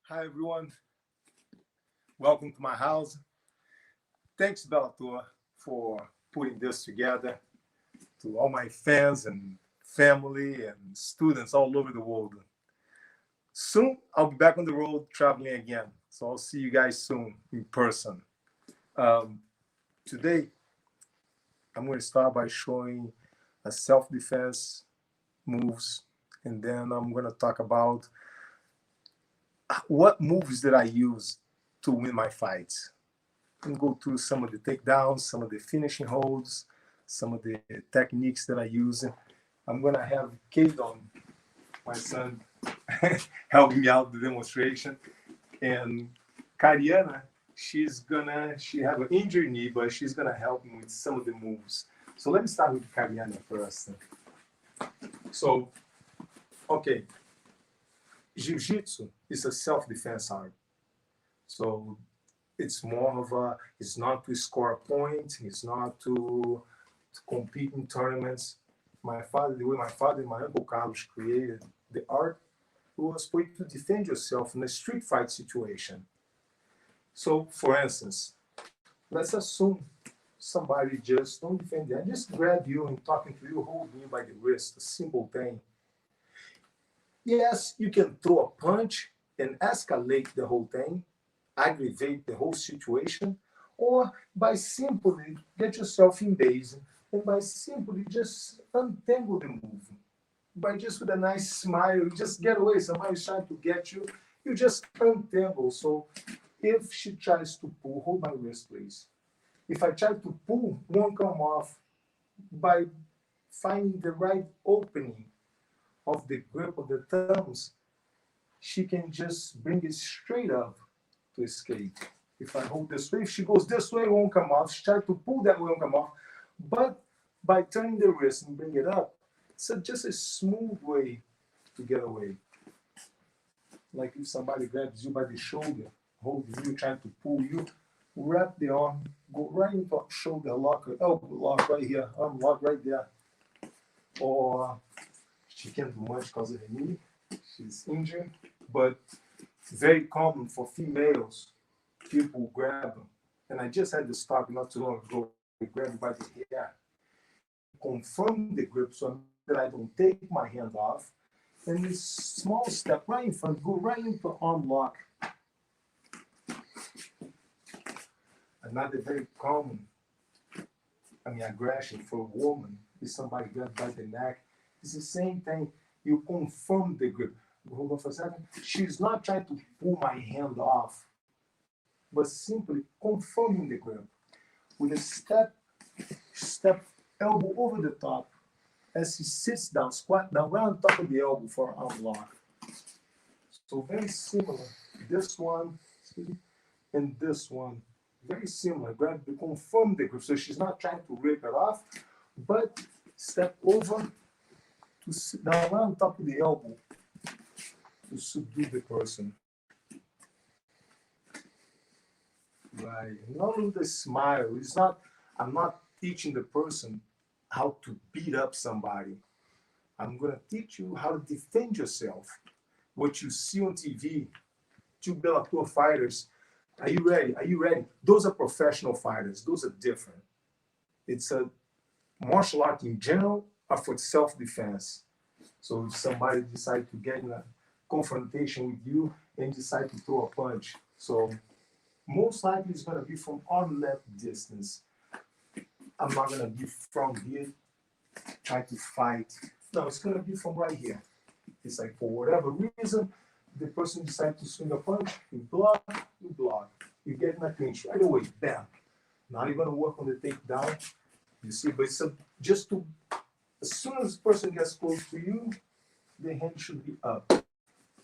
Hi, everyone. Welcome to my house. Thanks, Bellator, for putting this together. To all my fans and family and students all over the world. Soon, I'll be back on the road traveling again. So I'll see you guys soon in person. Um, Today, I'm going to start by showing a self-defense moves, and then I'm going to talk about what moves that I use to win my fights. And go through some of the takedowns, some of the finishing holds, some of the techniques that I use. I'm gonna have Kadon, my son, helping me out with the demonstration, and Kariana, she have an injured knee, but she's gonna help me with some of the moves. So let me start with Kariana first. So, okay, Jiu-Jitsu is a self-defense art. So it's more of a, it's not to score a point, it's not to compete in tournaments. The way my father and my uncle Carlos created the art was for you to defend yourself in a street fight situation. So, for instance, let's assume somebody just don't defend you, just grab you and talking to you, holding you by the wrist, a simple thing. Yes, you can throw a punch and escalate the whole thing, aggravate the whole situation, or by simply get yourself in base and by simply just untangle the move. By just with a nice smile, you just get away. Somebody's trying to get you, you just untangle. So if she tries to pull, hold my wrist, please. If I try to pull, won't come off by finding the right opening of the grip of the thumbs, she can just bring it straight up to escape. If I hold this way, if she goes this way, it won't come off. She tries to pull that way, it won't come off. But by turning the wrist and bring it up, it's just a smooth way to get away. Like if somebody grabs you by the shoulder, holding you, trying to pull you, wrap the arm, go right into shoulder lock, elbow lock right here, arm lock right there. Or she can't do much because of her knee. She's injured, but very common for females. People grab them. And I just had this talk not too long ago. They grab me by the hair, confirm the grip so that I don't take my hand off. And this small step right in front, go right into arm lock. Another very common, aggression for a woman is somebody grabbed by the neck. It's the same thing. You confirm the grip. Hold on for a second. She's not trying to pull my hand off, but simply confirming the grip with a step elbow over the top as he sits down, squat down, right on top of the elbow for arm lock. So very similar. This one, and this one, very similar. Grab to confirm the grip. So she's not trying to rip it off, but step over to sit down right on top of the elbow to subdue the person. Right. Not with a smile. It's not, I'm not teaching the person how to beat up somebody. I'm going to teach you how to defend yourself. What you see on TV, two Bellator fighters. Are you ready? Are you ready? Those are professional fighters. Those are different. It's a martial art in general are for self-defense. So if somebody decides to get in a confrontation with you and decide to throw a punch, so most likely it's going to be from arm length distance. I'm not going to be from here trying to fight. No, it's going to be from right here. It's like for whatever reason, the person decides to swing a punch, you block, you get in a clinch right away, bam. Now you're going to work on the takedown. You see, but it's just to, as soon as the person gets close to you, the hand should be up.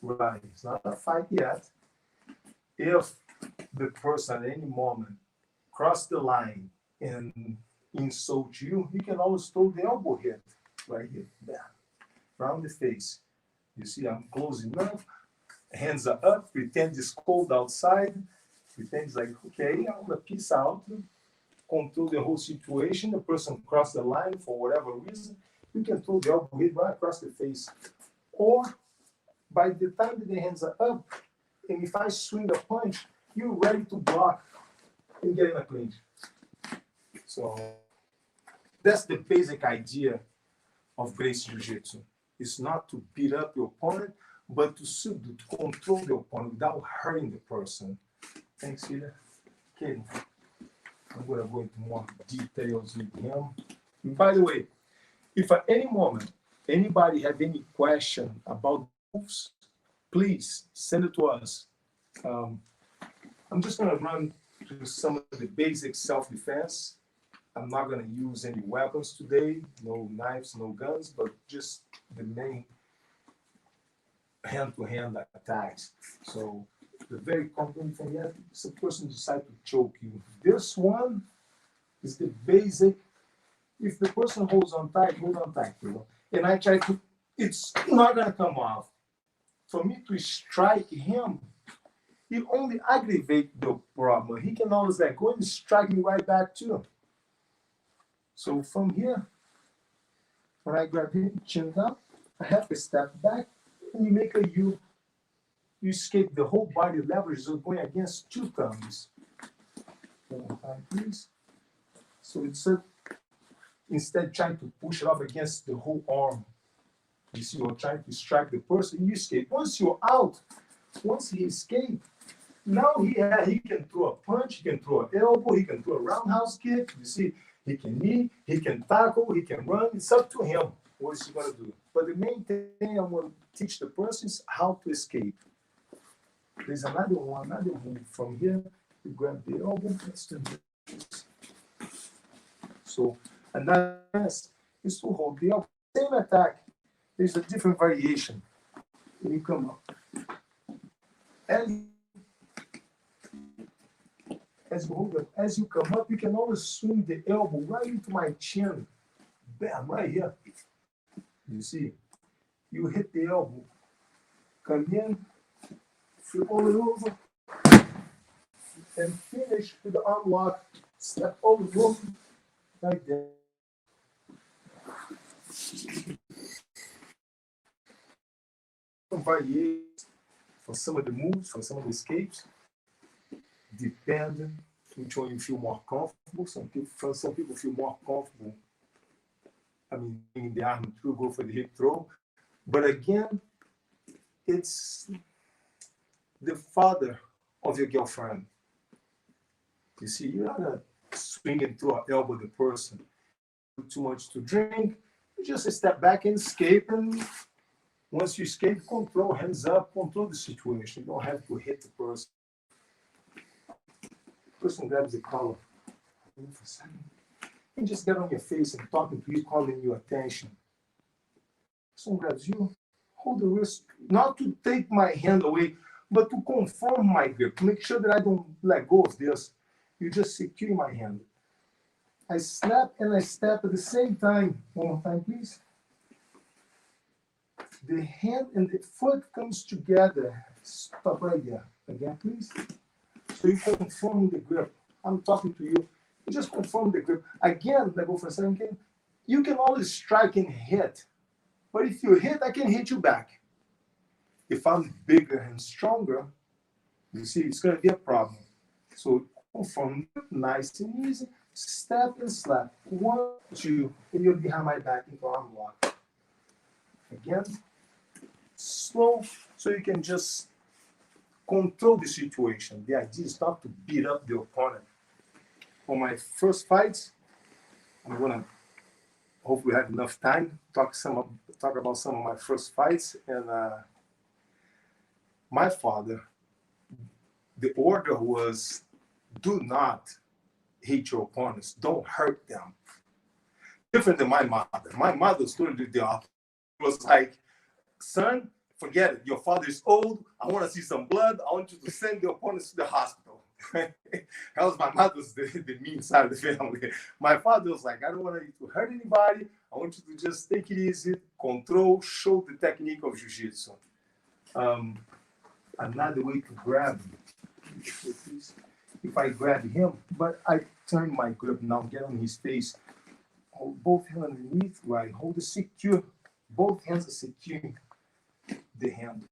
Right, it's not a fight yet. If the person at any moment cross the line and insult you, you can always throw the elbow hit right here, bam, around the face. You see, I'm closing enough, hands are up, pretend it's cold outside, pretend it's like, okay, I'm gonna peace out, control the whole situation. The person crossed the line for whatever reason, you can throw the elbow hit right across the face. Or by the time that the hands are up, and if I swing a punch, you're ready to block and get in a clinch. So that's the basic idea of Gracie Jiu-Jitsu. It's not to beat up your opponent, but to subdue, to control the opponent without hurting the person. Thanks, Peter. Okay, I'm going to go into more details with him. And by the way, if at any moment anybody have any question about moves, please send it to us. I'm just going to run through some of the basic self-defense. I'm not going to use any weapons today, no knives, no guns, but just the main hand-to-hand attacks. So the very common thing is a person decide to choke you. This one is the basic. If the person holds on tight, you know. And I try to, it's not going to come off. For me to strike him, it only aggravates the problem. He can always let go and strike me right back too. So from here, when I grab him, chin up, I have to step back, and you make a U. You escape the whole body leverage of going against two thumbs. One more time, please. So it's instead trying to push it up against the whole arm. You see, you're trying to strike the person, you escape. Once you're out, once he escaped, now he can throw a punch, he can throw an elbow, he can throw a roundhouse kick. You see, he can knee, he can tackle, he can run. It's up to him what he's going to do. But the main thing I want to teach the person is how to escape. There's another move from here. You grab the elbow. Let's do this. So another is to hold the elbow. Same attack. There's a different variation. When you come up. As you come up, you can always swing the elbow right into my chin. Bam, right here. You see, you hit the elbow. Come in, flip all it over, and finish with the arm lock. Step over, right there. Some variations for some of the moves, for some of the escapes, depending which one you feel more comfortable. Some people feel more comfortable. I mean, in the arm to go for the hip throw. But again, it's the father of your girlfriend. You see, you're not going to swing and throw an elbow the person. Too much to drink, you just step back and escape. And once you escape, control, hands up, control the situation. You don't have to hit the person. The person grabs the collar. For a second. And just get on your face and talking to you, calling your attention. Someone grabs you, hold the wrist, not to take my hand away, but to confirm my grip, to make sure that I don't let go of this. You just secure my hand. I snap and I step at the same time. One more time, please. The hand and the foot comes together. Stop right there. Again, please. So you confirm the grip. I'm talking to you. You just confirm the grip. Again, let go for a second. You can always strike and hit. But if you hit, I can hit you back. If I'm bigger and stronger, you see, it's going to be a problem. So confirm, nice and easy. Step and slap. 1, 2, and you're behind my back into arm lock. Again, slow, so you can just control the situation. The idea is not to beat up the opponent. For my first fights, I'm gonna hopefully have enough time to talk about some of my first fights. And my father, the order was, do not hit your opponents, don't hurt them. Different than my mother. My mother stood the opposite. It was like, son, forget it. Your father is old. I want to see some blood. I want you to send the opponents to the hospital. That was my mother's the mean side of the family. My father was like, I don't want you to hurt anybody. I want you to just take it easy, control, show the technique of jiu-jitsu. Another way to grab him. If I grab him, but I turn my grip now, get on his face, hold both hands underneath, right? Hold it secure. Both hands are securing the hand.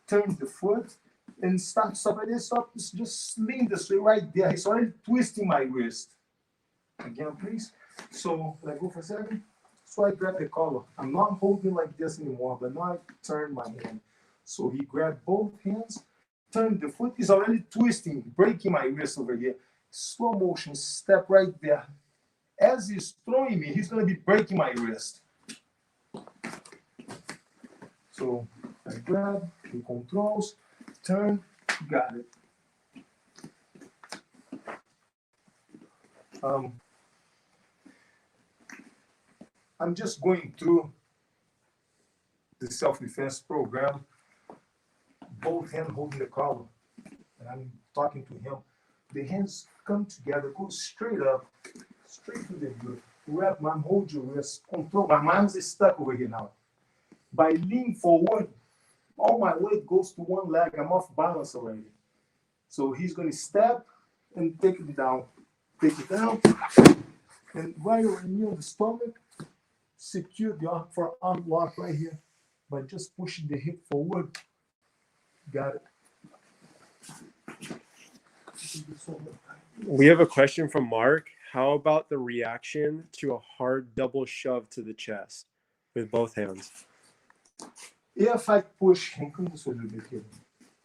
Turn the foot and stop right there, stop, just lean this way right there. He's already twisting my wrist. Again, please. So let go for a second. So I grab the collar. I'm not holding like this anymore, but now I turn my hand. So he grabbed both hands, turned the foot, is already twisting, breaking my wrist over here. Slow motion, step right there. As he's throwing me, he's gonna be breaking my wrist. So I grab, he controls, turn, got it. I'm just going through the self-defense program, both hands holding the collar, and I'm talking to him. The hands come together, go straight up, straight to the good. Grab my arm, hold your wrist, control. My arms is stuck over here now. By leaning forward, all my weight goes to one leg. I'm off balance already. So he's going to step and take it down. Take it down. And right over here on the stomach, secure the arm for arm lock right here by just pushing the hip forward. Got it. We have a question from Mark. How about the reaction to a hard double shove to the chest with both hands? If I push him,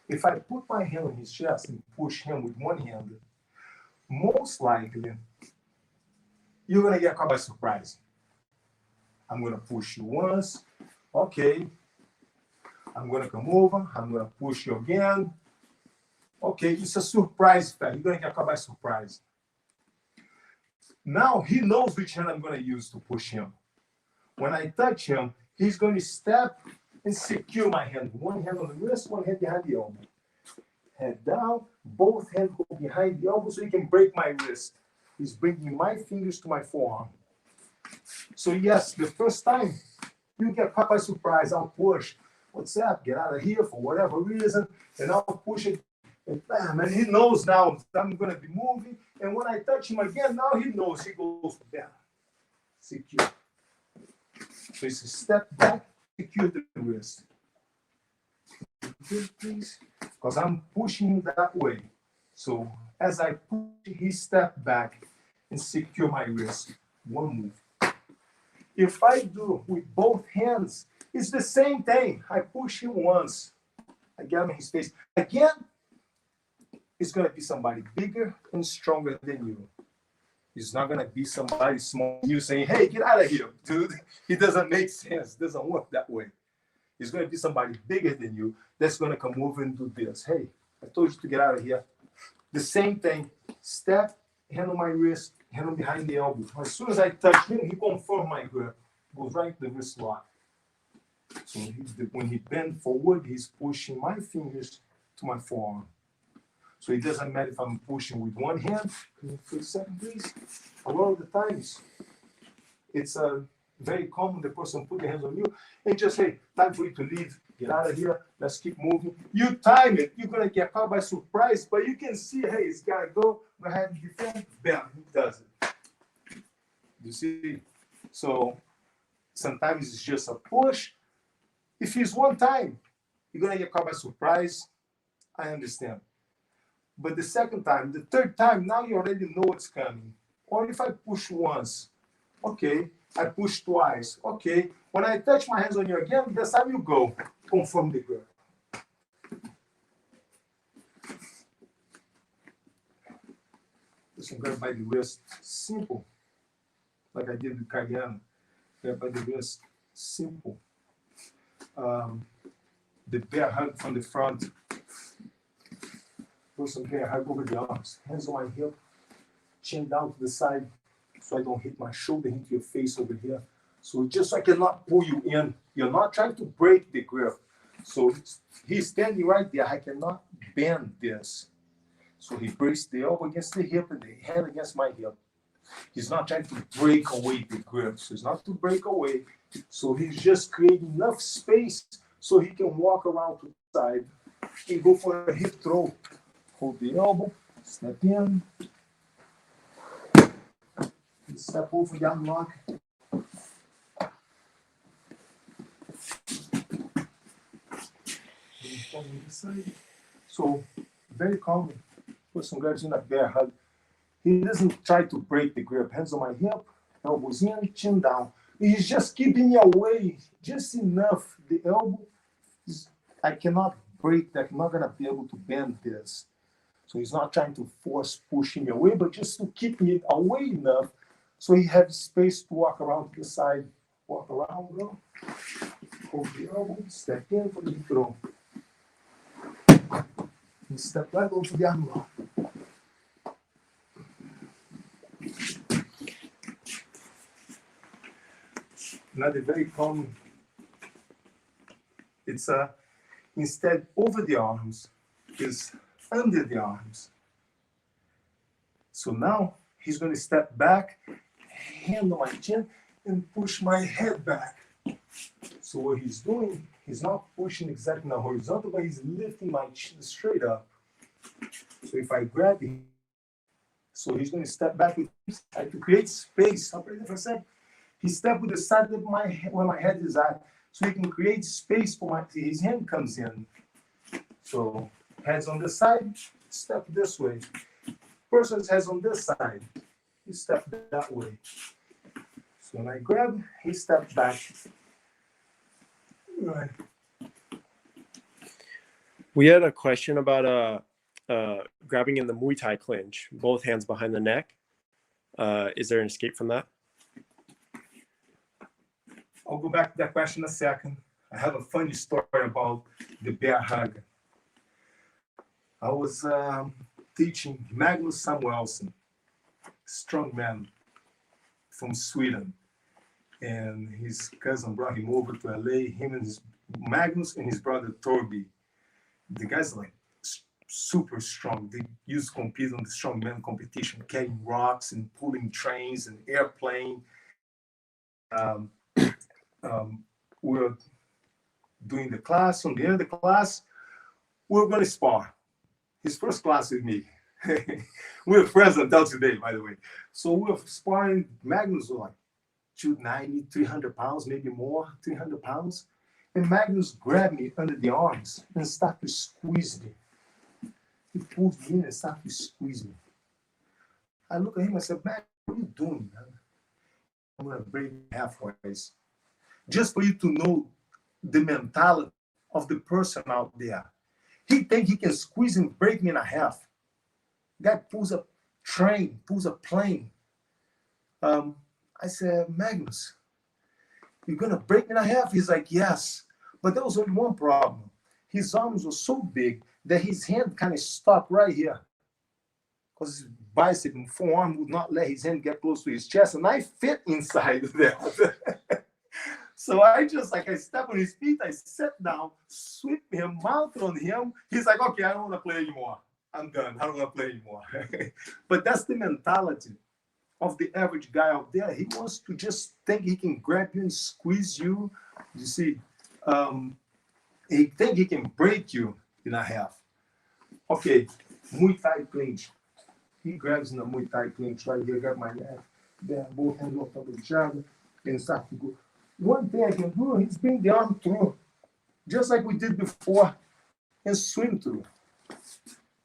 if I put my hand on his chest and push him with one hand, most likely you're gonna get caught by surprise. I'm gonna push you once, okay. I'm gonna come over, I'm gonna push you again. Okay, it's a surprise effect. You're gonna get caught by surprise. Now he knows which hand I'm gonna use to push him. When I touch him, he's gonna step and secure my hand. One hand on the wrist, one hand behind the elbow. Head down, both hands go behind the elbow so he can break my wrist. He's bringing my fingers to my forearm. So yes, the first time you get caught by surprise, I'll push. What's up? Get out of here for whatever reason, and I'll push it. And bam, and he knows now I'm gonna be moving. And when I touch him again, now he knows he goes down. Secure. So it's a step back, secure the wrist. Please, because I'm pushing him that way. So as I push, he step back and secure my wrist. One move. If I do with both hands, it's the same thing. I push him once. I get him in his face. Again, it's going to be somebody bigger and stronger than you. It's not going to be somebody small. You saying, hey, get out of here, dude. It doesn't make sense. It doesn't work that way. It's going to be somebody bigger than you that's going to come over and do this. Hey, I told you to get out of here. The same thing. Step, hand on my wrist, hand on behind the elbow. As soon as I touch him, he confirms my grip. Goes right to the wrist lock. So when he bends forward, he's pushing my fingers to my forearm. So it doesn't matter if I'm pushing with one hand. Can you for a second, please? A lot of the times, it's very common the person put their hands on you and just say, time for you to leave, get out of here, let's keep moving. You time it, you're gonna get caught by surprise, but you can see, hey, it's gotta go ahead and defend, bam, he does it. You see? So sometimes it's just a push. If it's one time, you're gonna get caught by surprise, I understand. But the second time, the third time, now you already know what's coming. Or if I push once, okay. I push twice, okay. When I touch my hands on you again, that's how you go. Confirm the grip. Just grab by the wrist, simple. Like I did with Cayenne. Grab by the wrist, simple. The bear hug from the front. Person bear hug over the arms. Hands on my hip, chin down to the side, so I don't hit my shoulder into your face over here. So just so I cannot pull you in. You're not trying to break the grip. So he's standing right there. I cannot bend this. So he braced the elbow against the hip and the hand against my hip. He's not trying to break away the grip. So it's not to break away. So he's just creating enough space so he can walk around to the side and go for a hip throw. Hold the elbow, step in. Step over the unlock. So very calm. Person grabs in a bear hug. He doesn't try to break the grip. Hands on my hip, elbows in, chin down. He's just keeping me away just enough. The elbow, I cannot break that. I'm not gonna be able to bend this. So he's not trying to force pushing me away, but just to keep me away enough so he has space to walk around to the side. Walk around, go. Hold the elbow, step in for the throw. And step right over the arm roll. Another very common, it's instead over the arms is under the arms. So now he's going to step back, hand on my chin, and push my head back. So what he's doing, he's not pushing exactly in the horizontal, but he's lifting my chin straight up. So if I grab him, so he's going to step back with his side to create space. I'll break it for a second. He stepped with the side of my head, where my head is at, so he can create space for his hand comes in. So heads on this side, step this way. Person's heads on this side, he stepped that way. So when I grab, he stepped back. Right. We had a question about grabbing in the Muay Thai clinch, both hands behind the neck. Is there an escape from that? I'll go back to that question in a second. I have a funny story about the bear hug. I was teaching Magnus Samuelsson, strong man from Sweden. And his cousin brought him over to LA, him and Magnus and his brother Torby. The guys are like super strong. They used to compete on the strongman competition, carrying rocks and pulling trains and airplane. We were doing the class. On the end of the class, we were going to spar. His first class with me. We were friends until today, by the way. So we were sparring. Magnus was like 290, 300 pounds, maybe more, 300 pounds. And Magnus grabbed me under the arms and started to squeeze me. He pulled me in and started to squeeze me. I looked at him and said, "Man, what are you doing, man? I'm going to break halfway." Just for you to know the mentality of the person out there. He thinks he can squeeze and break me in a half. Guy pulls a train, pulls a plane. I said, "Magnus, you're going to break me in a half?" He's like, "Yes." But there was only one problem. His arms were so big that his hand kind of stopped right here. Because his bicep and forearm would not let his hand get close to his chest. And I fit inside that. So I stepped on his feet, I sat down, swept him, mounted on him. He's like, "Okay, I don't want to play anymore. I'm done. I don't want to play anymore." But that's the mentality of the average guy out there. He wants to just think he can grab you and squeeze you. You see, he think he can break you in a half. Okay, Muay Thai clinch. He grabs in the Muay Thai clinch right here, grab my neck, then both hands on top of each other, and start to go. One thing I can do is bring the arm through, just like we did before, and swing through.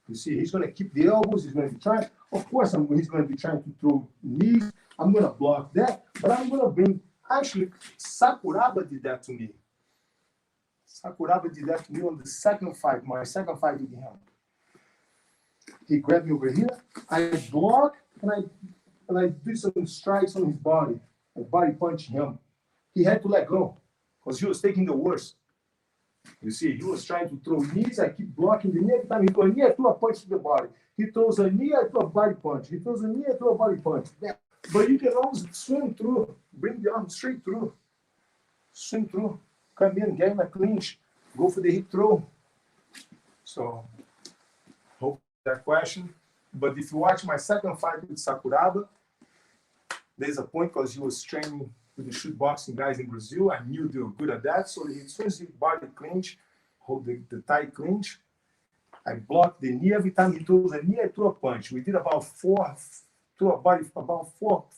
You see, he's going to keep the elbows. He's going to be trying. Of course, he's going to be trying to throw knees. I'm going to block that, but I'm going to bring. Actually, Sakuraba did that to me. Sakuraba did that to me on the second fight, my second fight with him. He grabbed me over here. I block and I do some strikes on his body. I body punch him. He had to let go because he was taking the worst. You see, he was trying to throw knees. I keep blocking the knee. Every time he throws a knee, I throw a punch to the body. He throws a knee, I throw a body punch. He throws a knee, I throw a body punch. But you can always swing through. Bring the arm straight through. Swing through. Come in, get in a clinch. Go for the hip throw. So, hope that question. But if you watch my second fight with Sakuraba, there's a point because he was training with the shoot boxing guys in Brazil. I knew they were good at that. So he swings the body clinch, hold the tight clinch. I block the knee. Every time he throws a knee, I throw a punch. We did about four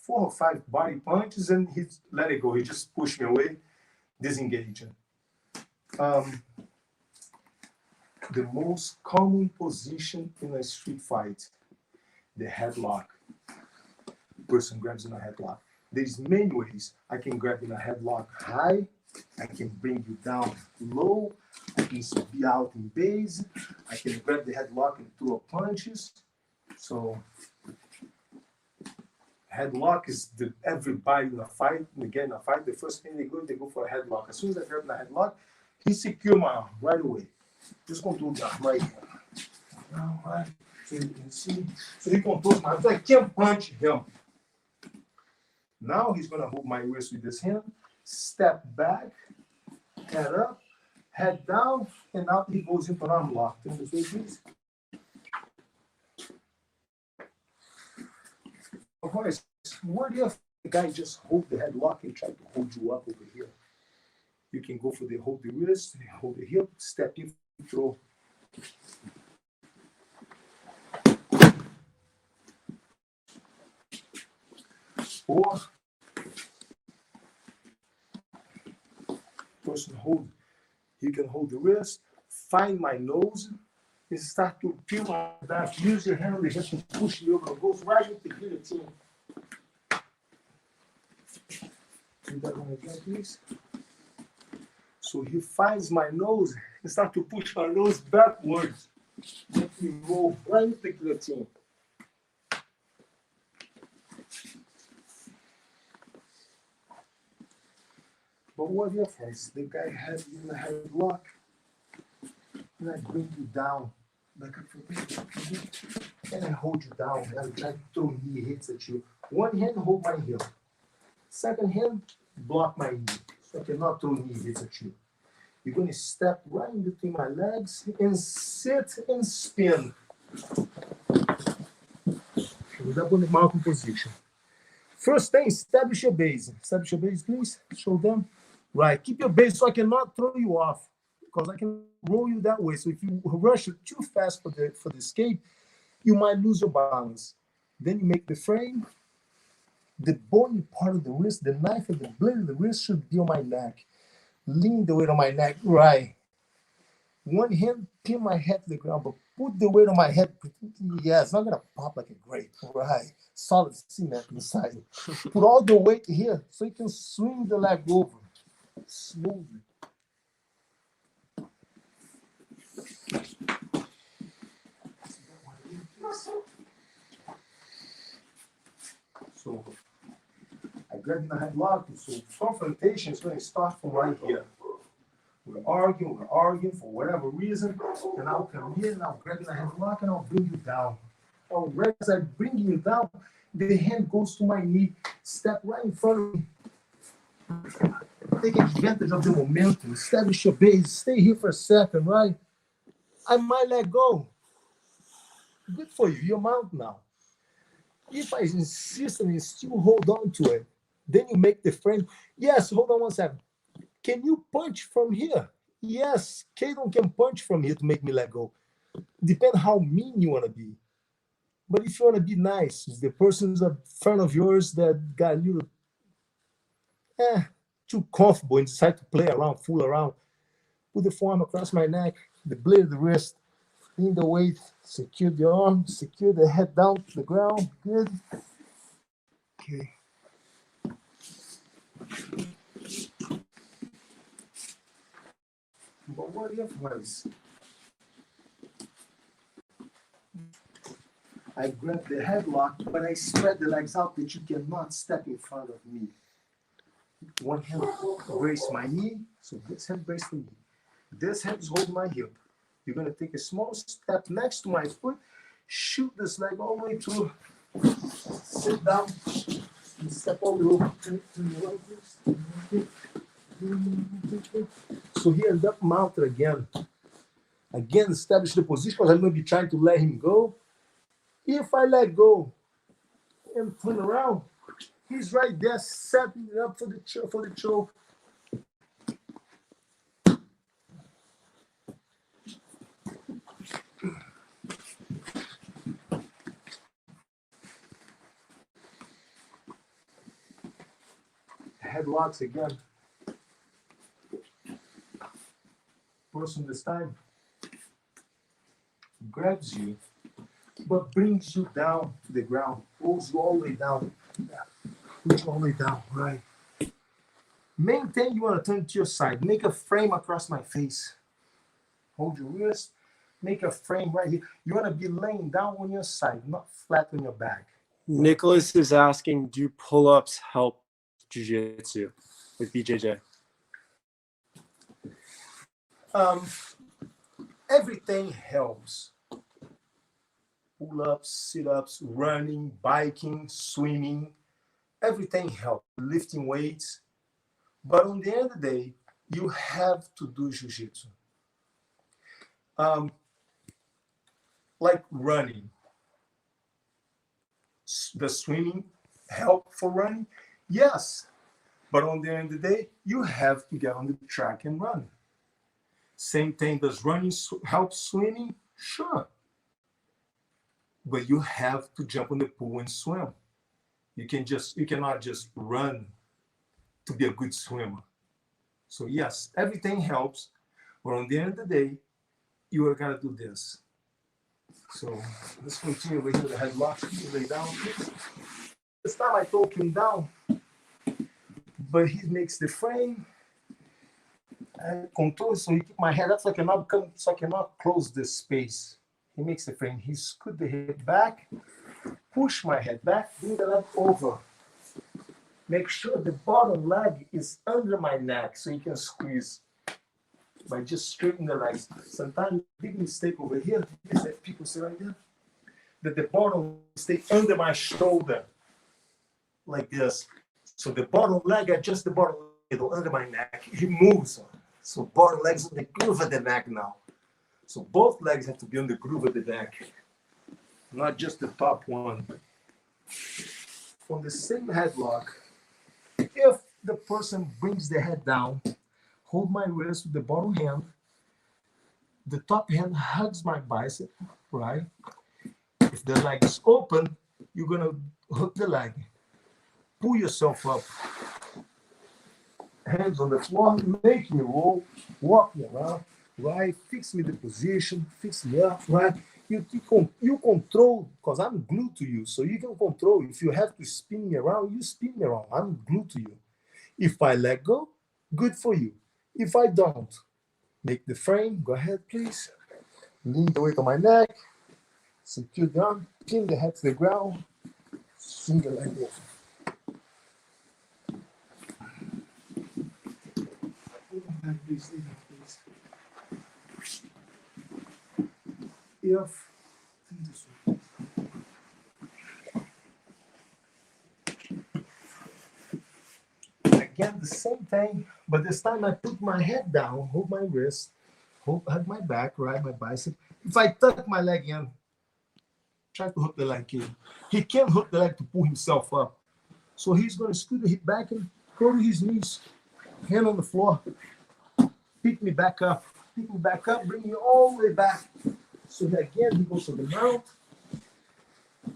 or five body punches, and he let it go. He just pushed me away, disengaging. the most common position in a street fight, the headlock. Person grabs in a headlock. There's many ways. I can grab in a headlock high. I can bring you down low. I can be out in base. I can grab the headlock and throw punches. So headlock is everybody in a fight. Again, a fight, the first thing they go for a headlock. As soon as I grab the headlock, he secure my arm right away. Just control the arm right here. Now, right. So you can see. So he controls my arm. So I can't punch him. Now he's gonna hold my wrist with this hand, step back, head up, head down, and now he goes into an arm lock. Turn this way, please. Royce, what if the guy just hold the headlock and try to hold you up over here? You can go for the hold the wrist, hold the hip, step in, throw. Or person hold, he can hold the wrist, find my nose, and start to peel my back. Use your hand on the hip and push me over. Goes right into the guillotine. Do that one again, please. So he finds my nose and start to push my nose backwards. Make me roll right into the guillotine. But what if the guy has you in a headlock and I bring you down like a and I hold you down and I try to throw knee hits at you. One hand hold my heel. Second hand block my knee. So I cannot throw knee hits at you. You're going to step right in between my legs and sit and spin. With that one mountain position. First thing, establish your base. Establish your base, please. Show them. Right. Keep your base so I cannot throw you off because I can roll you that way. So if you rush it too fast for the escape, you might lose your balance. Then you make the frame. The bony part of the wrist, the knife and the blade of the wrist should be on my neck. Lean the weight on my neck. Right. One hand, pin my head to the ground, but put the weight on my head. Yeah, it's not gonna pop like a grape. Right. Solid cement inside. Put all the weight here so you can swing the leg over smoothly. So I grab my headlock. So confrontation is going to start from right here. We're arguing for whatever reason, and I'll come here and I'll grab my headlock and I'll bring you down. As I bring you down, the hand goes to my knee, step right in front of me. Take advantage of the momentum, establish your base, stay here for a second, right? I might let go. Good for you, you're mount now. If I insist and you still hold on to it, then you make the frame. Yes, hold on one second. Can you punch from here? Yes, Kaden can punch from here to make me let go. Depends how mean you want to be. But if you want to be nice, if the person's a friend of yours that got a little too comfortable and decide to play around, fool around, put the forearm across my neck, the blade of the wrist, lean the weight, secure the arm, secure the head down to the ground. Good. Okay. But what if was I grab the headlock, but I spread the legs out that you cannot step in front of me. One hand brace my knee, so this hand brace the knee. This hand is holding my hip. You're going to take a small step next to my foot, shoot this leg all the way through, sit down, and step all the way over to the right. So he ends up mounted again. Again, establish the position because I'm going to be trying to let him go. If I let go and turn around, he's right there setting it up for the choke. Headlocks again. Person this time grabs you, but brings you down to the ground, pulls you all the way down. Pulls you all the way down, right? Main thing, you want to turn to your side. Make a frame across my face. Hold your wrist. Make a frame right here. You want to be laying down on your side, not flat on your back. Nicholas is asking, do pull-ups help jiu-jitsu with BJJ? Everything helps. Pull-ups, sit-ups, running, biking, swimming. Everything helps. Lifting weights. But on the end of the day, you have to do jiu-jitsu. Like running. The swimming help for running? Yes. But on the end of the day, you have to get on the track and run. Same thing, does running help swimming? Sure. But you have to jump in the pool and swim. You cannot just run to be a good swimmer. So yes, everything helps, but on the end of the day, you are gonna do this. So let's continue with the headlocks. Lay down, please. This time I took him down, but he makes the frame. I control so he keep my head up so I cannot close this space. He makes the frame. He scoot the head back, push my head back, bring the leg over. Make sure the bottom leg is under my neck so you can squeeze by just straightening the legs. Sometimes big mistake over here is that people say right there that the bottom stay under my shoulder like this. So the bottom leg, adjust the bottom leg under my neck. He moves. So bottom legs on the groove of the neck now. So both legs have to be on the groove of the neck, not just the top one. On the same headlock, if the person brings the head down, hold my wrist with the bottom hand, the top hand hugs my bicep, right? If the leg is open, you're gonna hook the leg. Pull yourself up. Hands on the floor, make me roll, walk me around, right? Fix me the position, fix me up, right? You control, because I'm glued to you, so you can control. If you have to spin me around, you spin me around. I'm glued to you. If I let go, good for you. If I don't, make the frame. Go ahead, please. Lean the weight on my neck. Secure down. Pin the head to the ground. Single leg over. Please. If again the same thing, but this time I put my head down, hold my wrist, hug my back, right, my bicep. If I tuck my leg in, try to hook the leg in. He can't hook the leg to pull himself up. So he's going to scoot the hip back and go to his knees, hand on the floor, pick me back up, bring me all the way back. So that again, he goes to the mount.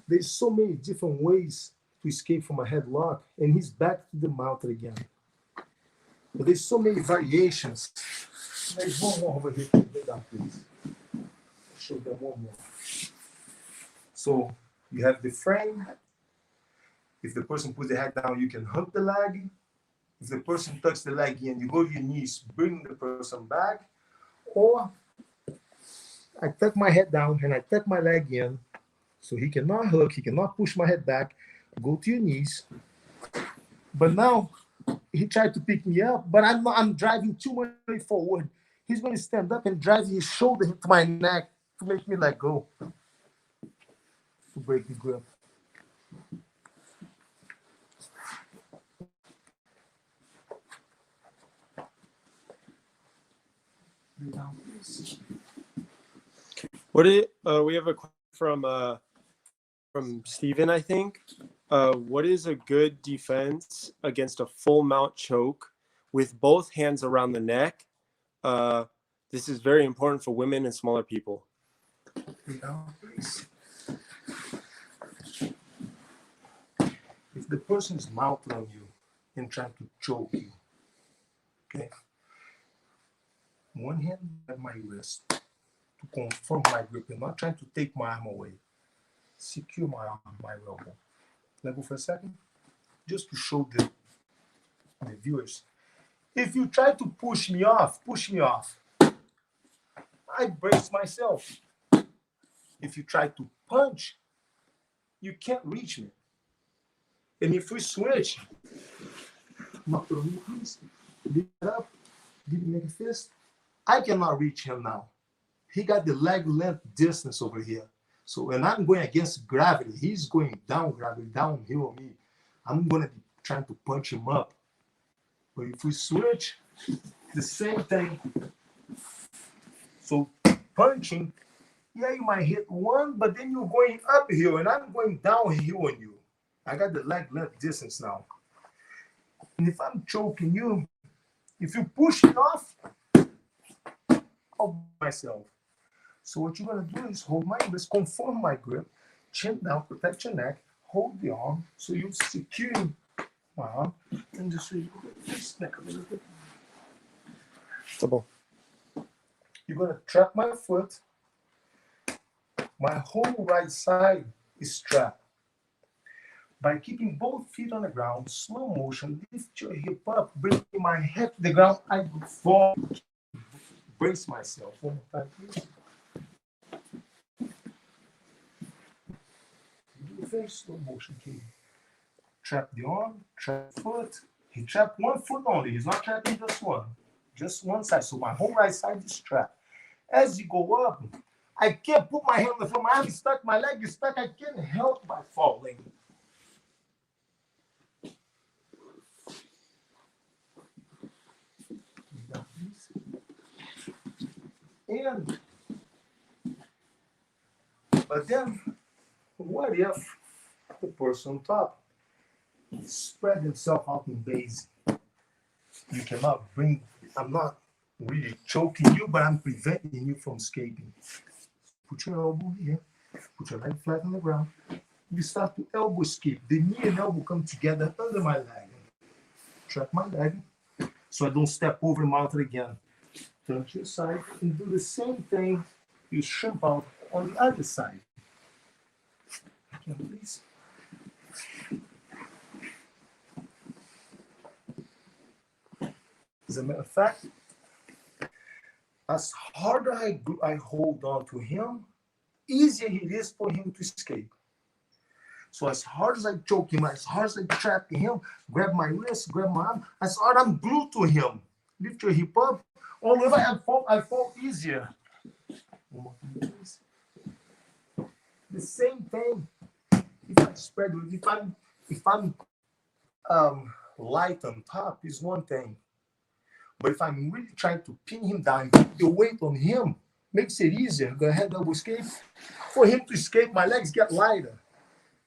There's so many different ways to escape from a headlock, and he's back to the mount again. But there's so many variations. There's one more over here. Please. Show them one more. So you have the frame. If the person puts the head down, you can hook the leg. If the person tucks the leg in, you go to your knees, bring the person back. Or I tuck my head down and I tuck my leg in, so he cannot hook, he cannot push my head back. Go to your knees. But now he tried to pick me up, but I'm driving too much forward. He's going to stand up and drive his shoulder to my neck to make me let go, to break the grip. We have a question from Steven, I think. What is a good defense against a full mount choke with both hands around the neck? This is very important for women and smaller people. If the person is mounted on you and trying to choke you, okay, one hand at my wrist, to confirm my grip. You're not trying to take my arm away. Secure my arm, my elbow. Let go for a second, just to show the viewers. If you try to push me off, I brace myself. If you try to punch, you can't reach me. And if we switch, please, lift it up, give me a fist. I cannot reach him now. He got the leg length distance over here. So when I'm going against gravity, he's going down gravity, downhill on me. I'm going to be trying to punch him up. But if we switch, the same thing. So punching, yeah, you might hit one, but then you're going uphill and I'm going downhill on you. I got the leg length distance now. And if I'm choking you, if you push me off, I'll myself. So what you're gonna do is hold my wrist, conform my grip, chin down, protect your neck, hold the arm, so you secure my arm, and just neck a little bit. Double. You're gonna trap my foot. My whole right side is trapped. By keeping both feet on the ground, slow motion, lift your hip up, bring my head to the ground, I fall, brace myself. One more time, please. Do very slow motion, okay? Trap the arm, trap foot. He trapped one foot only. He's not trapping just one side. So my whole right side is trapped. As you go up, I can't put my hand on the floor. My arm is stuck, my leg is stuck. I can't help by falling. And but then, what if the person on top spread himself out in base? You cannot bring. I'm not really choking you, but I'm preventing you from escaping. Put your elbow here. Put your leg flat on the ground. You start to elbow escape. The knee and elbow come together under my leg. Trap my leg so I don't step over and mount it again. Turn to your side and do the same thing. You shrimp out on the other side. Again, please. As a matter of fact, as harder I hold on to him, easier it is for him to escape. So as hard as I choke him, as hard as I trap him, grab my wrist, grab my arm, as hard I'm glued to him. Lift your hip up. All over I fall easier. The same thing. If I spread, if I'm light on top is one thing. But if I'm really trying to pin him down, put the weight on him, makes it easier. Go ahead, double escape. For him to escape, my legs get lighter.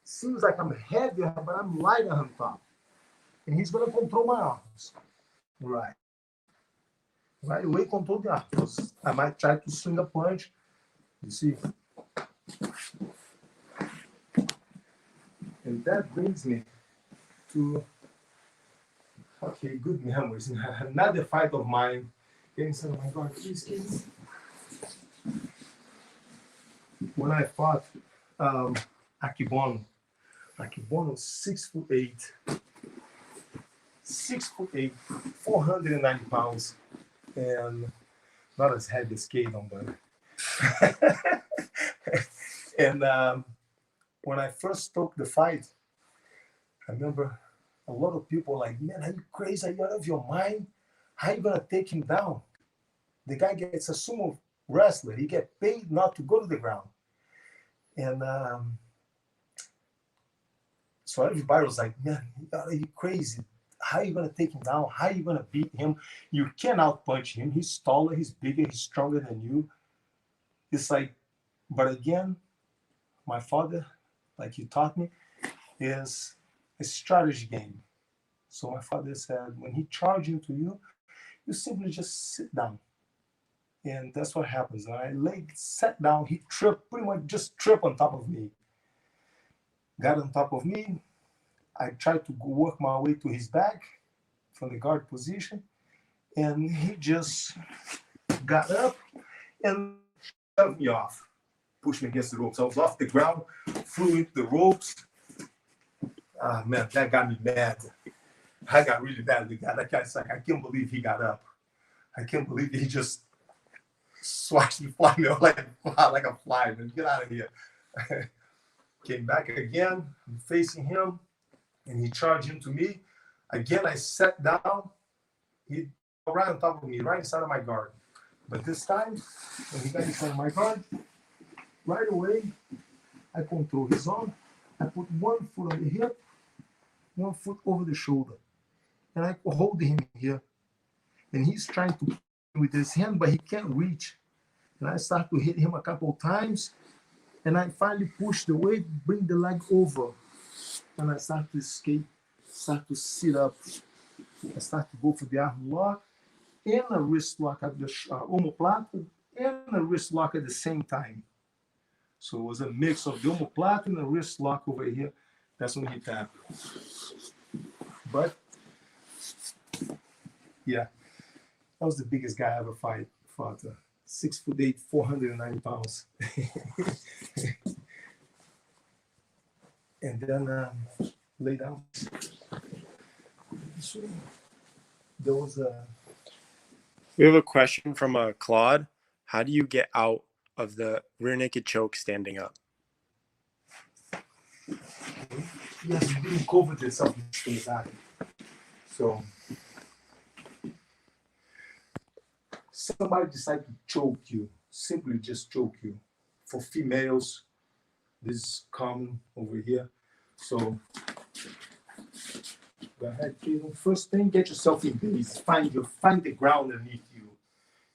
Seems like I'm heavier, but I'm lighter on top. And he's going to control my arms. Right. Right away, control the arms. I might try to swing a punch. You see? And that brings me to, okay, good memories. Another fight of mine. Oh my God, please, kids. When I fought Akibono 6'8", 490 pounds, and not as heavy as Kadon, but and when I first took the fight, I remember a lot of people like, man, are you crazy? Are you out of your mind? How are you gonna take him down? The guy gets a sumo wrestler. He gets paid not to go to the ground. And so everybody was like, man, are you crazy? How are you going to take him down? How are you going to beat him? You cannot punch him. He's taller, he's bigger, he's stronger than you. It's like, but again, my father, like he taught me, is a strategy game. So my father said, when he charges into you, you simply just sit down. And that's what happens. I sat down, he tripped, pretty much just tripped on top of me. Got on top of me. I tried to work my way to his back from the guard position. And he just got up and shoved me off, pushed me against the ropes. I was off the ground, flew into the ropes. Ah, man, that got me mad. I got really mad with that. That guy's like, I can't believe he got up. I can't believe he just swatched me flying like a fly, man. Get out of here. Came back again, I'm facing him, and he charged into me. Again, I sat down. He right on top of me, right inside of my guard. But this time, when he got inside of my guard, right away, I control his arm. I put one foot on the hip, one foot over the shoulder. And I hold him here. And he's trying to with his hand, but he can't reach. And I start to hit him a couple of times. And I finally push the weight, bring the leg over. And I start to escape, start to sit up. I start to go for the arm lock and a wrist lock at the omoplata and a wrist lock at the same time. So it was a mix of the omoplata and a wrist lock over here. That's when he tapped. But yeah, that was the biggest guy I ever fought. 6'8", 490 pounds. And then lay down. So there was a. We have a question from Claude. How do you get out of the rear naked choke standing up? Yes, you didn't cover yourself in the back. So somebody decide to choke you, simply just choke you. For females, this is common over here. So go ahead, Kayla. First thing, get yourself in base. Find the ground underneath you.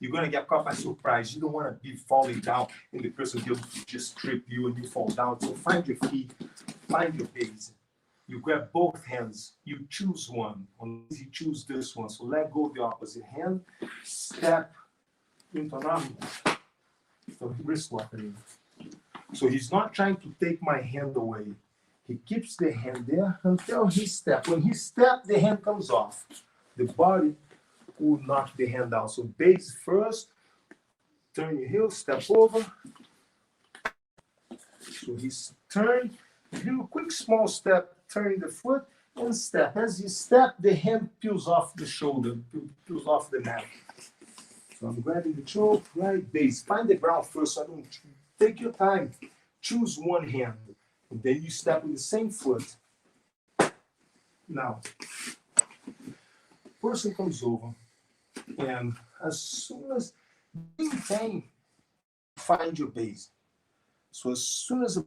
You're gonna get caught by surprise. You don't want to be falling down and the person will just trip you and you fall down. So find your feet, find your base. You grab both hands. You choose one. Unless you choose this one. So let go of the opposite hand. Step into an arm. So wrist lock. So he's not trying to take my hand away. He keeps the hand there until he steps. When he steps, the hand comes off. The body will knock the hand out. So base first. Turn your heel. Step over. So he's turned. Do a quick small step. Turn the foot and step. As you step, the hand peels off the shoulder, peels off the mat. So I'm grabbing the choke, right base. Find the ground first, so I don't take your time. Choose one hand, and then you step with the same foot. Now, person comes over, and as soon as you can, find your base. So as soon as it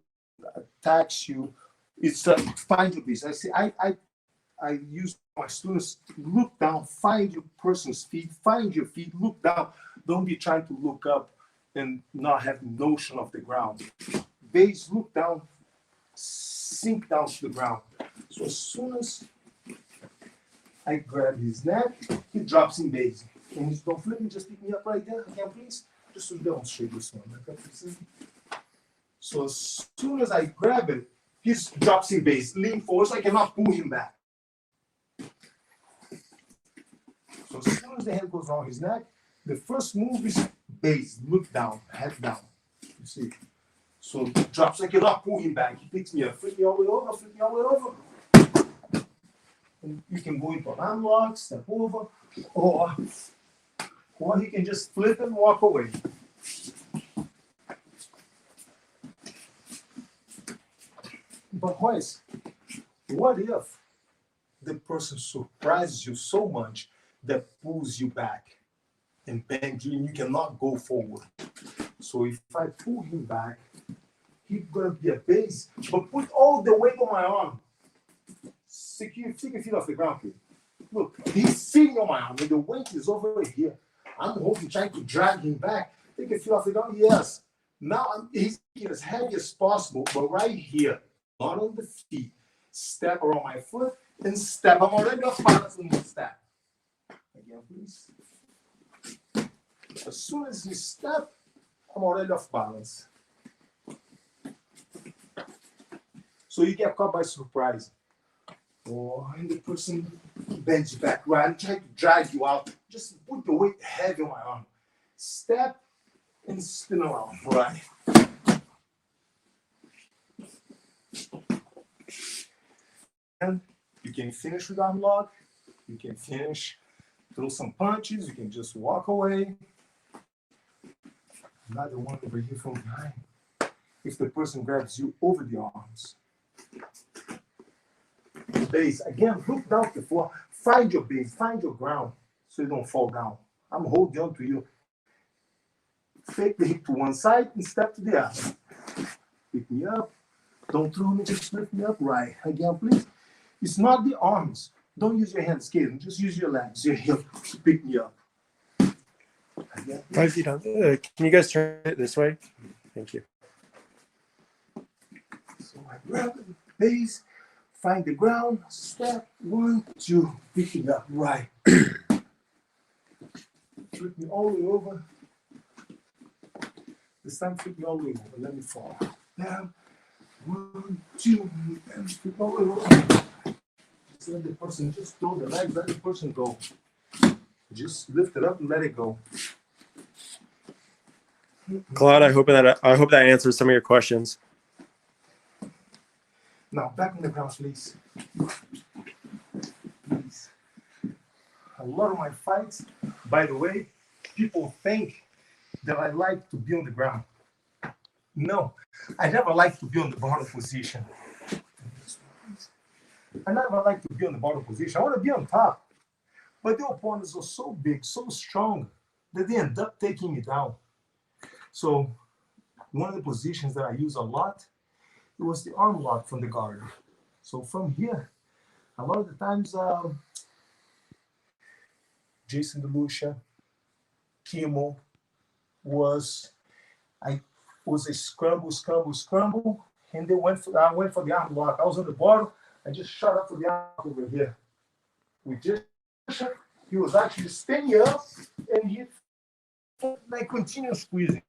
attacks you, it's find your base. I say I use my students look down, find your person's feet, find your feet, look down. Don't be trying to look up and not have notion of the ground. Base, look down, sink down to the ground. So as soon as I grab his neck, he drops in base. And he's don't flip me, just pick me up right there again, please. Just to demonstrate this one. So as soon as I grab it, he drops in base, lean forward, so I cannot pull him back. So as soon as the hand goes around his neck, the first move is base, look down, head down. You see? So he drops, I cannot pull him back. He picks me up, flip me all the way over, flip me all the way over. And you can go into an arm lock, step over, or he can just flip and walk away. But Royce, what if the person surprises you so much that pulls you back and bangs you and you cannot go forward? So if I pull him back, he's gonna be a base, but put all the weight on my arm. Take your feet off the ground, kid. Look, he's sitting on my arm and the weight is over here. I'm holding, trying to drag him back. Take your feet off the ground, yes. Now he's as heavy as possible, but right here. Not on the feet. Step around my foot and step. I'm already off balance and step. Again, please. As soon as you step, I'm already off balance. So you get caught by surprise. Oh, and the person bends you back. Right, I'm trying to drag you out. Just put the weight heavy on my arm. Step, and spin around, right? And you can finish with arm lock. You can finish, throw some punches. You can just walk away. Another one over here from behind. If the person grabs you over the arms. Base, again, look down before. Find your base, find your ground so you don't fall down. I'm holding on to you. Fake the hip to one side and step to the other. Pick me up. Don't throw me, just lift me up right. Again, please. It's not the arms. Don't use your hands, skating. Just use your legs, your hip to pick me up. Again, 5 feet on. Can you guys turn it this way? Thank you. so I grab the base, find the ground, step, 1, 2, pick me up right. Flip me all the way over. This time, flip me all the way over. Let me fall. Down. 1, 2, and flip all the way over. Just let the person just throw the legs, let the person go. Just lift it up and let it go. Claude, I hope that answers some of your questions. Now back on the ground, please. Please. A lot of my fights, by the way, people think that I like to be on the ground. No, I never like to be on the bottom position. I never like to be on the bottom position. I want to be on top. But the opponents are so big, so strong, that they end up taking me down. So one of the positions that I use a lot, it was the arm lock from the guard. So from here, a lot of the times, Jason DeLucia, Kimo, was a scramble, and I went for the arm lock. I was on the bottom, I just shot up for the arm lock over here. He was actually standing up, and he continued squeezing.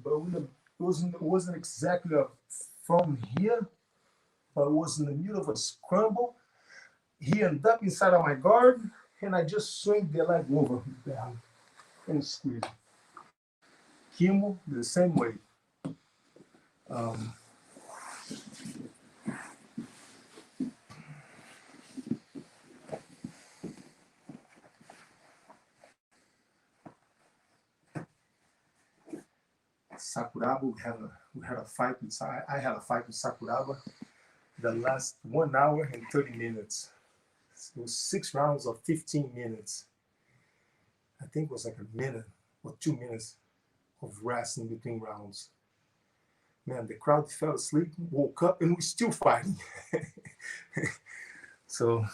But it wasn't exactly from here, but it was in the middle of a scramble. He ended up inside of my guard, and I just swing the leg over down and squeeze. Kimo, the same way. Sakuraba, we had a fight with I had a fight with Sakuraba that lasted 1 hour and 30 minutes. It was 6 rounds of 15 minutes. I think it was like a minute or 2 minutes of rest in between rounds. Man, the crowd fell asleep, woke up, and we're still fighting. So,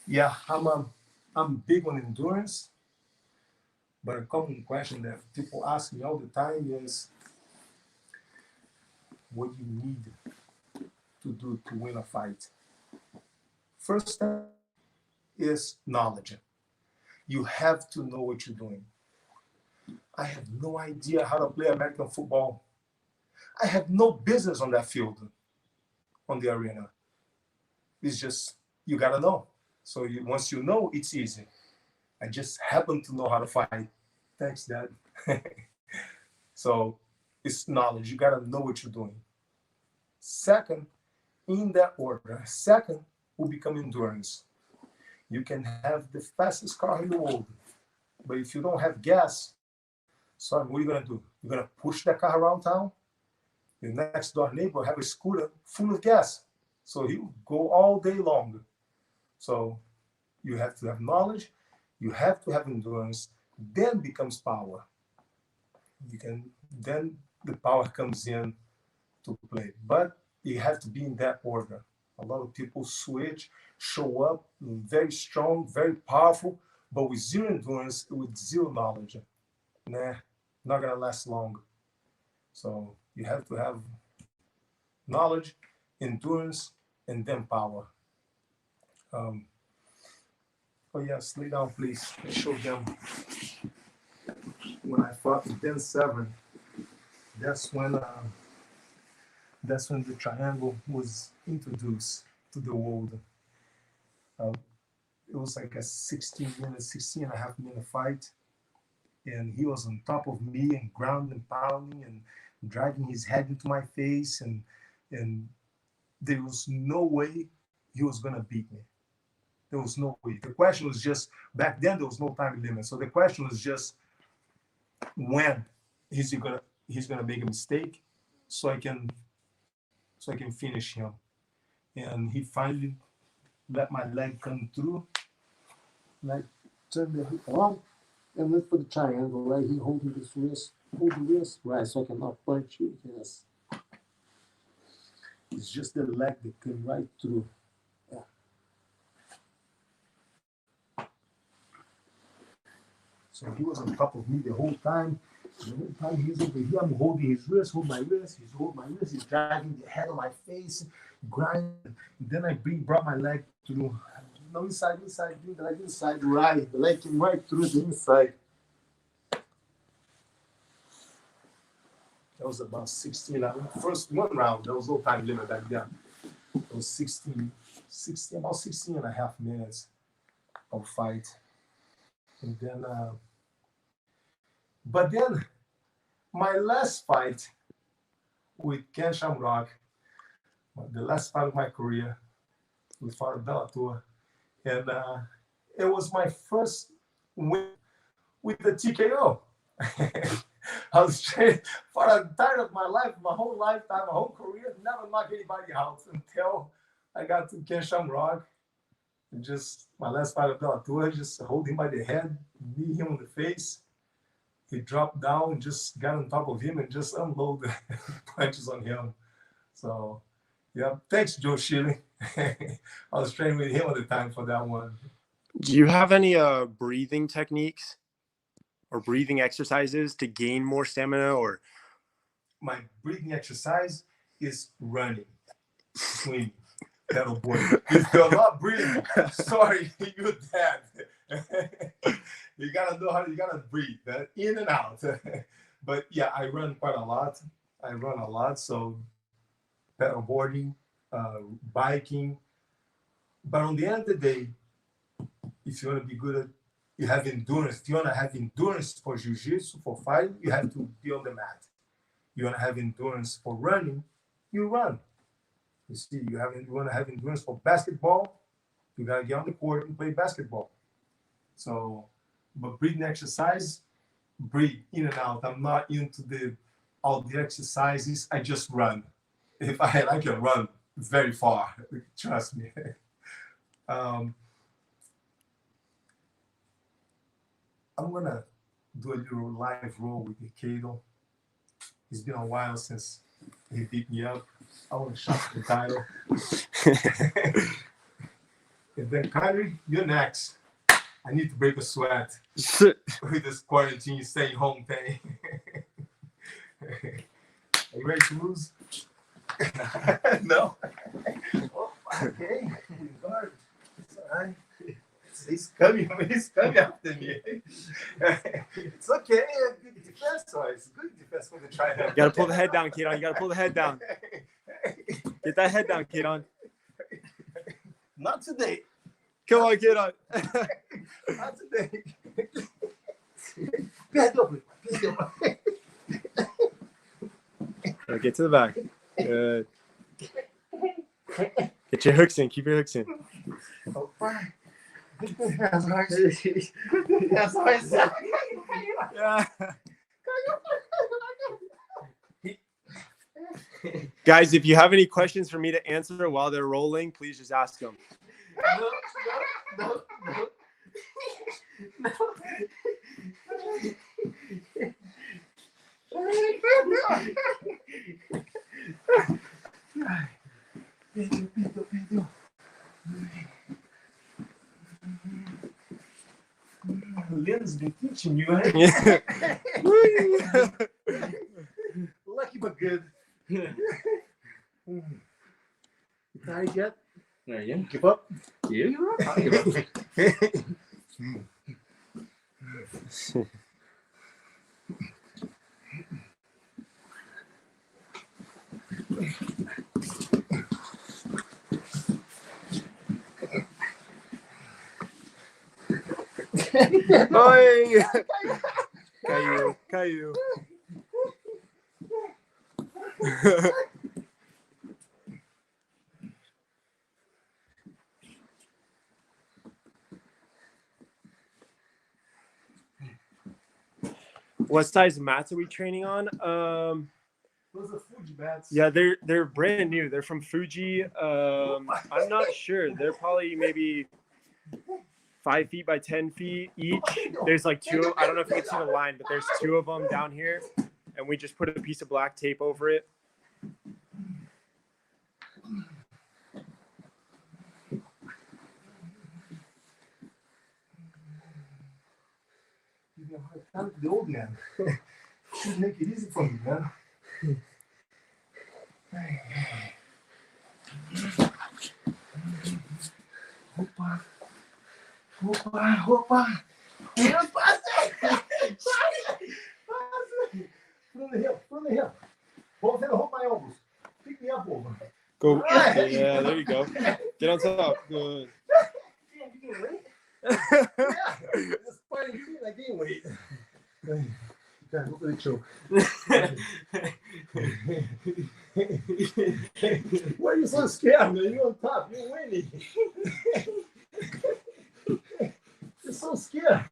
yeah, I'm big on endurance. But a common question that people ask me all the time is, what do you need to do to win a fight? First step is knowledge. You have to know what you're doing. I have no idea how to play American football. I have no business on that field, on the arena. It's just, you gotta know. So once you know, it's easy. I just happen to know how to fight. Thanks, Dad. So it's knowledge. You gotta know what you're doing. Second, in that order, second will become endurance. You can have the fastest car in the world, but if you don't have gas, sorry, what are you gonna do? You're gonna push that car around town? Your next door neighbor have a scooter full of gas, so he'll go all day long. So you have to have knowledge, you have to have endurance, then becomes power. Then the power comes in to play. But you have to be in that order. A lot of people switch, show up very strong, very powerful, but with zero endurance, with zero knowledge. Nah, not gonna last long. So you have to have knowledge, endurance, and then power. Oh yes, lay down, please. I show them when I fought in 10-7. That's when the triangle was introduced to the world. Uh, it was like a 16 and a half minute fight. And he was on top of me and ground and pounding and driving his head into my face. And there was no way he was going to beat me. There was no way. The question was just, back then there was no time limit. So the question was just, when he's gonna make a mistake, so I can finish him. And he finally let my leg come through, like turn the hip on, and look for the triangle, right? He holding this wrist, hold the wrist, right? So I cannot punch you. Yes. It's just the leg that came right through. Yeah. So he was on top of me the whole time. The whole time he's over here, I'm holding his wrist, hold my wrist, he's holding my wrist, he's dragging the head on my face, grinding. Then I brought my leg through. No, inside, bring the leg inside, right. The leg came right through the inside. That was about 16. First one round, there was no time limit back then. It was 16, about 16 and a half minutes of fight. And then, but then my last fight with Ken Shamrock, the last fight of my career, we fought at Bellator, and it was my first win with the TKO. I was trained for the time of my life, my whole lifetime, my whole career, never knocked anybody out until I got to Ken Shamrock. And just my last fight of Bellator, just hold him by the head, knee him on the face. He dropped down and just got on top of him and just unloaded punches on him. So, yeah, thanks, Joe Shilling. I was training with him at the time for that one. Do you have any breathing techniques or breathing exercises to gain more stamina? Or my breathing exercise is running, swimming, paddleboarding. If you're not breathing, sorry, you're dead. You gotta know how you gotta breathe, in and out. But yeah, I run quite a lot. So paddleboarding, biking. But on the end of the day, if you want to be good at, you have endurance. If you want to have endurance for jiu-jitsu, for fighting, you have to be on the mat. You want to have endurance for running, you run. You see, you want to have endurance for basketball, you got to get on the court and play basketball. So, but breathing exercise, breathe in and out. I'm not into all the exercises. I just run. If I can run very far, trust me. I'm gonna do a little live roll with Kato. It's been a while since he beat me up. I want to shot the title. And then Kyrie, you're next. I need to break a sweat with this quarantine, staying home thing. Are you ready to lose? No. Oh, okay. Guard. It's all right. He's coming after me. It's okay. Good defense, Royce. Good defense for the triangle. You gotta pull the head down, Keaton. You gotta pull the head down. Get that head down, Keaton. Not today. Come on, Keaton. Not today. Perdão. Get to the back. Good. Get your hooks in. Keep your hooks in. Yeah. Guys, if you have any questions for me to answer while they're rolling, please just ask them. No. Lynn's been teaching you, eh? Yeah. Lucky but good. You tired yet? Yeah. Give up? Yeah, you're right. I'll give up. Oi! Caiu, caiu. What size mats are we training on? Those are Fuji mats. Yeah, they're brand new. They're from Fuji. I'm not sure. They're probably maybe 5 feet by 10 feet each. There's like two. I don't know if you can see the line, but there's two of them down here, and we just put a piece of black tape over it. I'm the old man. Should make it easy for me, man. Opa. Opa, opa. From the hip. Hold my elbows. Pick me up over. Go. Yeah, there you go. Get on top. Good. Yeah, you gain weight? Yeah. Just fighting feet, I gain weight. Okay, go for the choke. Why are you so scared, man? You're on top. You're winning. You're so scared.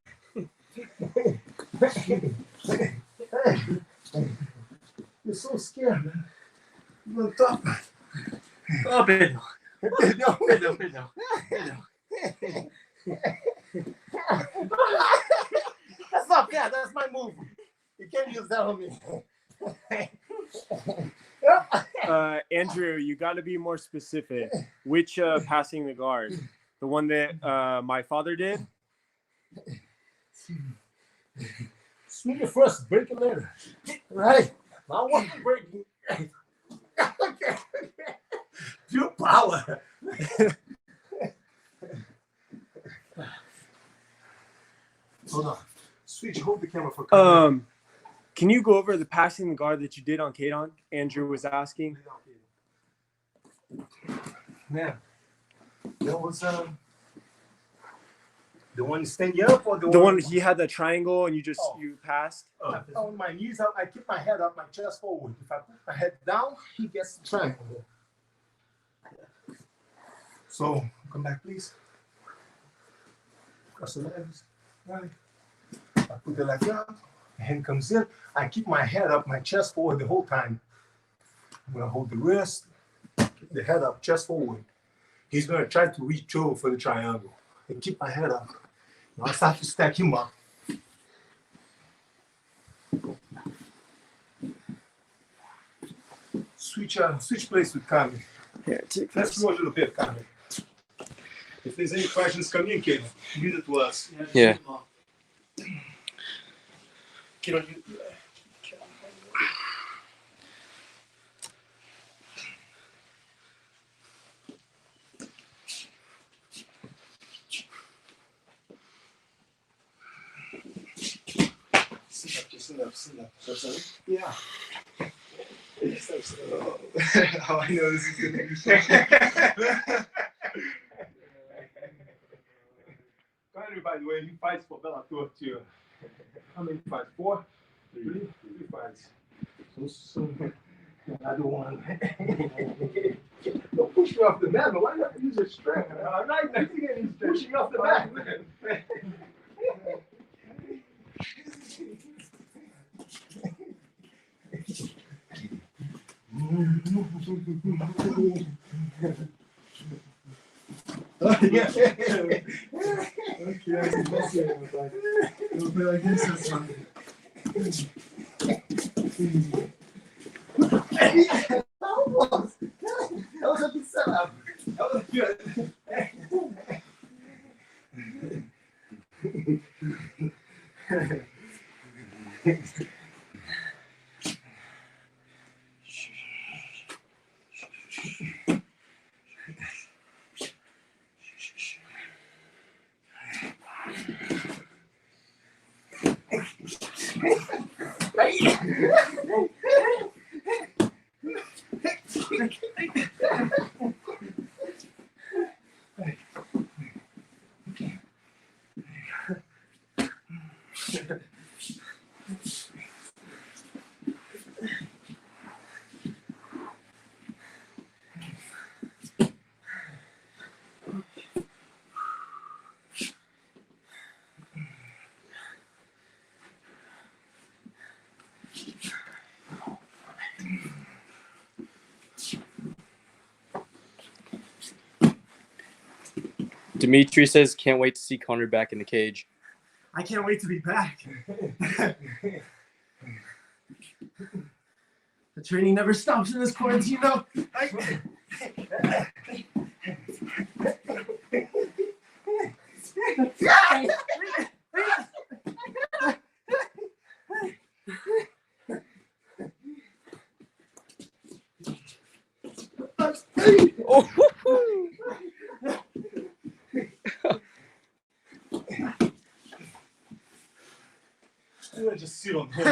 You're so scared, man. You're on top. Oh, perdão. Perdão. Perdão, perdão. That's not fair. That's my move. You can't use that on me. Andrew, you got to be more specific. Which passing the guard? The one that my father did? Swing it first, break it later. Right? I want to break it. Pure power. Hold on. Switch, hold the camera for a couple. Can you go over the passing the guard that you did on Kadon? Andrew was asking. Man, that was the one standing up or The one he had the triangle and you passed. On my knees, I keep my head up, my chest forward. If I put my head down, he gets the triangle. So come back, please. Cross the legs. Right. I put the leg up. Hand comes in. I keep my head up, my chest forward the whole time. I'm gonna hold the wrist, keep the head up, chest forward. He's gonna try to reach over for the triangle. And keep my head up. Now I start to stack him up. Switch place with Kami. Here, take Let's this. go a little bit, Kami. If there's any questions, communicate. Leave it to us. Yeah. Get on you. Sit up. Yeah. How I know this is going to be Kyrie, by the way, he fights for Bellator too. How many fights? 4? 3 fights. So another one. Don't push me off the mat, but why not use your strength? I'm not even pushing me off the mat, man. Yeah. Okay, that's it. It'll be like this or something. Almost. That was a good setup. That was good. Dimitri says, can't wait to see Connor back in the cage. I can't wait to be back. The training never stops in this quarantine, though. I'm gonna just sit on him.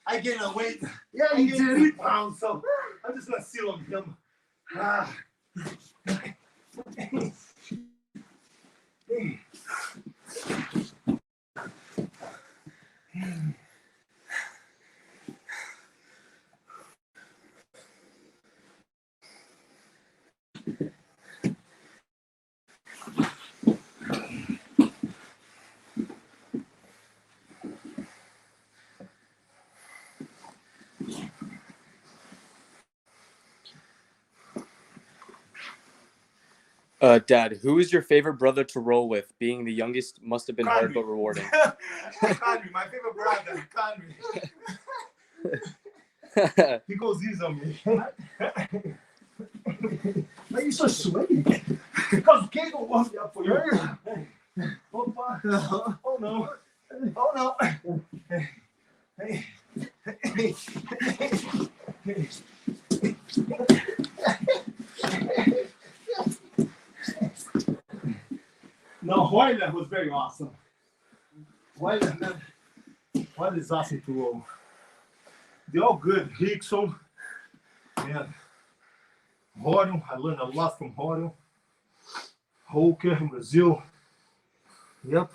I gained a weight. Yeah, I you gained did. 3 pounds, so I'm just gonna sit on him. Ah. Dad, who is your favorite brother to roll with? Being the youngest must have been hard Conry. but rewarding. Conry, my favorite brother, Conry. He goes easy on me. Why are you so sweaty? Because Kago warmed me up for you. Opa. Oh no. Oh no. Hey. Hey. No, Hoyler was very awesome. Hoyler is awesome to roll. They're all good. Rickson, and Horion. I learned a lot from Horion. Holker in Brazil. Yep.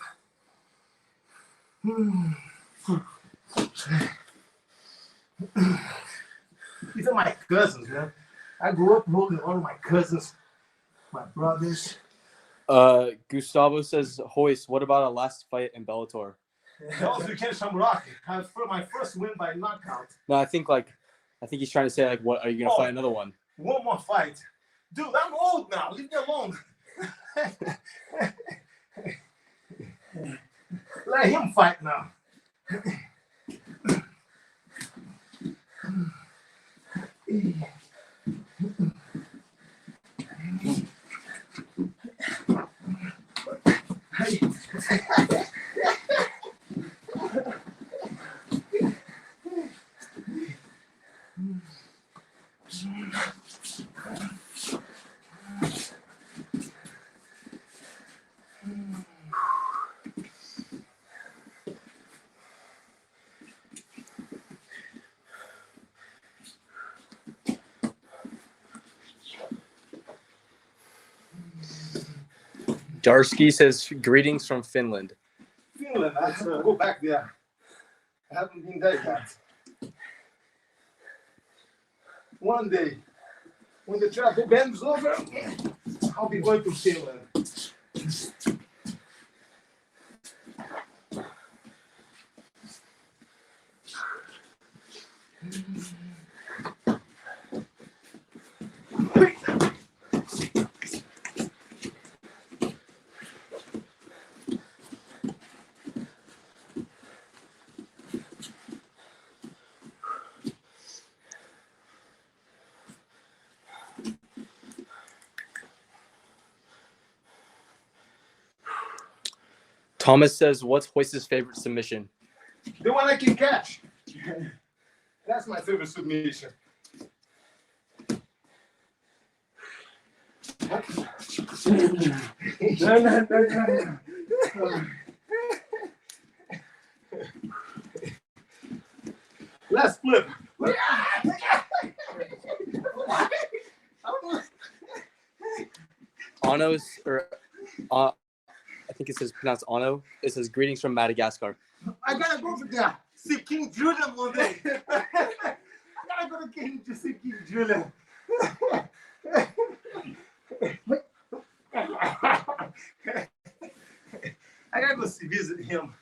These are my cousins, man. I grew up rolling all of my cousins, my brothers. Gustavo says, Royce, what about a last fight in Bellator? That was Weekend Shamrock. My first win by knockout. No, I think he's trying to say, like, what are you gonna fight another one? One more fight. Dude, I'm old now. Leave me alone. Let him fight now. Darsky says, greetings from Finland. Finland, I have to go back there. I haven't been there yet. One day, when the travel ban is over, I'll be going to Finland. Thomas says, what's Royce's favorite submission? The one I can catch. That's my favorite submission. No. Last flip. Ano's, or I think it says pronounced Ano. It says greetings from Madagascar. I gotta go over there. See King Julian one day. I gotta go to see King Julian. I gotta go visit him.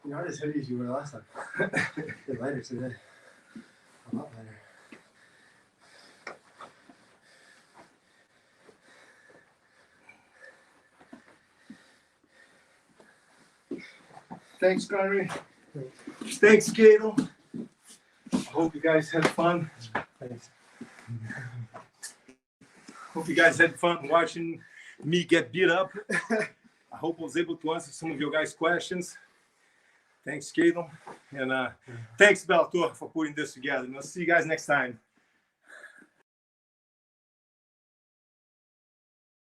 You're not as heavy as you were last time. You're lighter today. A lot lighter. Thanks, Connery. Thanks, Cato. I hope you guys had fun. Thanks. Hope you guys had fun watching me get beat up. I hope I was able to answer some of your guys' questions. Thanks, Cato. And thanks, Bellator, for putting this together. And I'll see you guys next time.